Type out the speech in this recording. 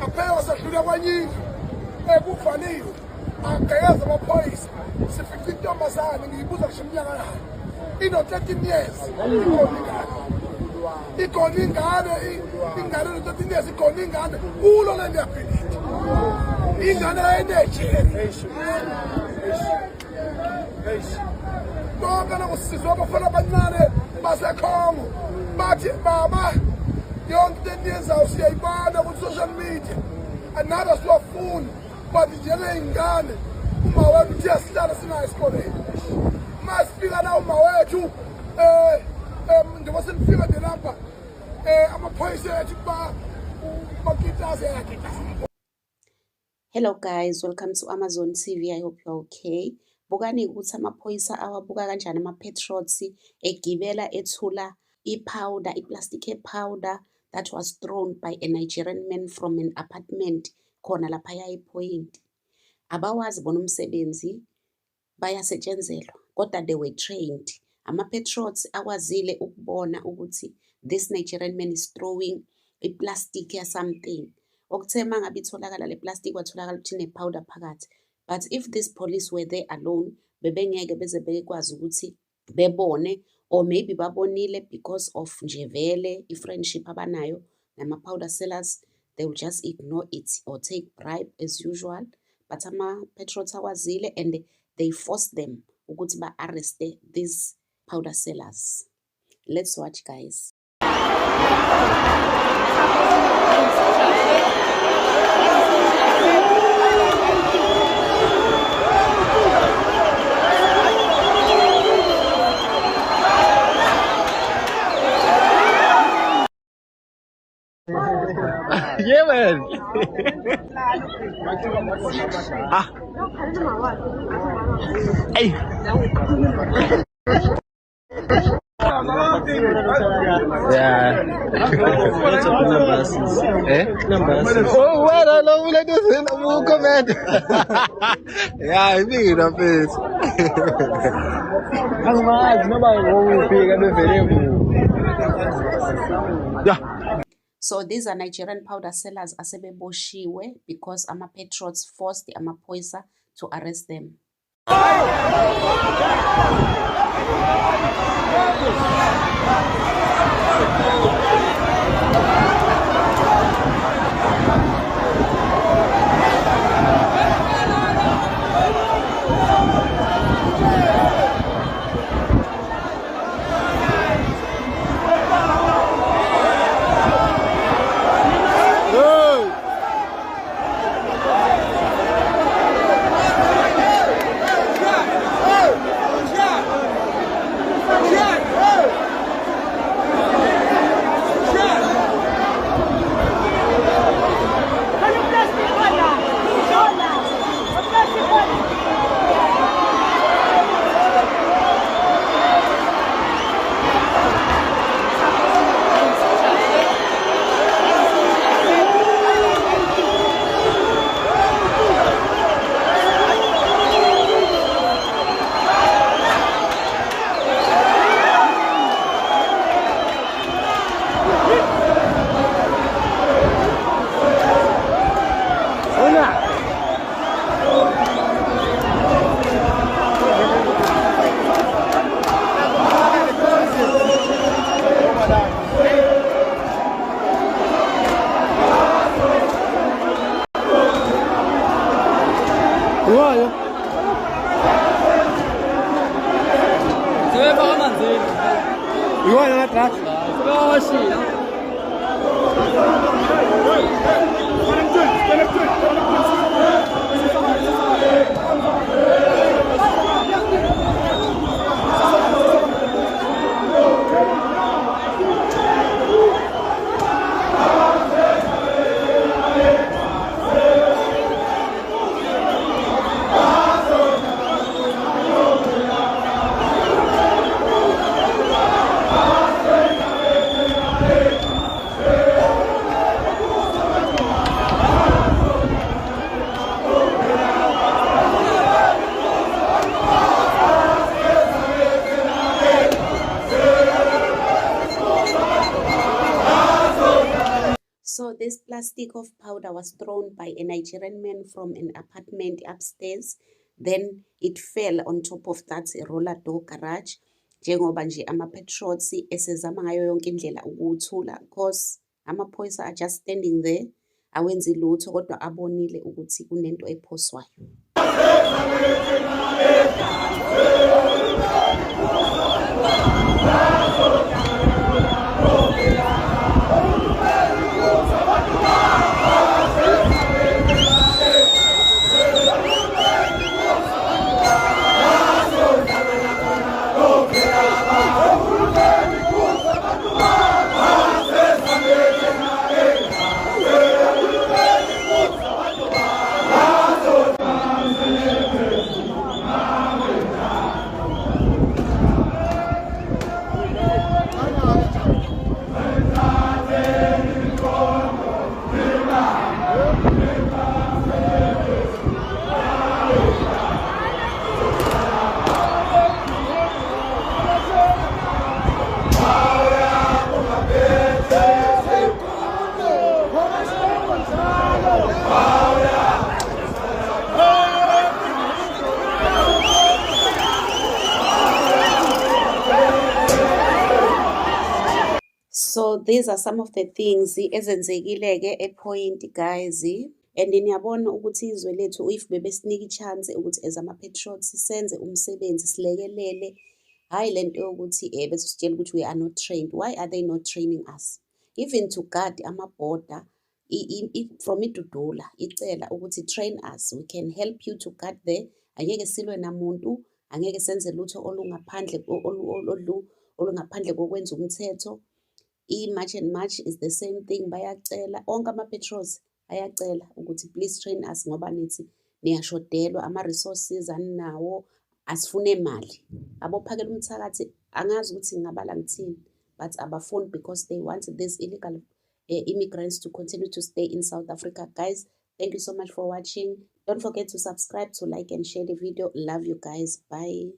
aphela sadlula kwanyini kufanele agayeza amaphoyisa sifica intombazane ngiyibuza kusho iminyaka yayo ino-13 years igona ingane no-13 years igona ingane kulo le ndiyabhilidi ingane enejeri konke nakusizwa abafana abancane basekhongo bathi baba yonke into eniyenzayo siyayibona ku-social media anaba siwafuni but njengey'ngane uma wethu uthi yasihlala sinayo esikoleni uma sifika la uma wethu njengoba senifika nje lapha amaphoyisa ethu bakitaze yakitaza. Hello guys, welcome to Amazon TV. I hope you're okay. Bukani ukuthi amaphoyisa awabuka kanjani ama-patriots egibela ethula i-powder, i-plastic powder that was thrown by a Nigerian man from an apartment khona laphaya ePoint. Abawazi bona umsebenzi bayasetshenzelwa kodwa they were trained. Ama-patriots akwazile ukubona ukuthi this Nigerian man is throwing i-plastic ya something. Okuthe mangabe itholakala le plastic watholakala ukuthi ne-powder phakathi. But if this police were there alone, bebengeke beze bekwazi ukuthi bebone, or maybe babonile because of nje vele i-friendship abanayo nama-powder sellers, they will just ignore it or take bribe as usual. But ama-patriots akwazile and they forced them ukuthi ba-arreste these powder sellers. Let's watch, guys. Yeah, man. Hey. Yeah. Oh, what I love let us in a comment. Yeah, I mean of it. Yeah. So these are Nigerian powder sellers asebeboshiwe because ama-patriots forced the amaphoyisa to arrest them. So this plastic of powder was thrown by a Nigerian man from an apartment upstairs. Then it fell on top of that roller door garage. Njengoba nje ama-patriots esezama ngayo yonke indlela ukuwuthula, because amaphoyisa are just standing there, awenzi lutho kodwa abonile ukuthi kunento ephoswayo. So these are some of the things ezenzekile-ke ePoint, guys. And niyabona ukuthi izwe lethu if bebesinika i-chance ukuthi as ama-patriots senze umsebenzi silekelele, hayi lento yokuthi bese sitshela ukuthi we are not trained. Why are they not training us? Even to guard ama-border from iDudula icela ukuthi train us, we can help you to guard there. Angeke silwe namuntu, angeke senze lutho olungaphandle olungaphandle kokwenza umthetho. I-March and March is the same thing, bayacela onke ama-patrols ayacela ukuthi please train us ngoba nithi niyashodelwa ama-resources aninawo, asifune mali. Abophakela umthakathi angazi ukuthi ngingabala ngithini, but abafuni because they want these illegal immigrants to continue to stay in South Africa. Guys, thank you so much for watching. Don't forget to subscribe, to like and share the video. Love you guys. Bye.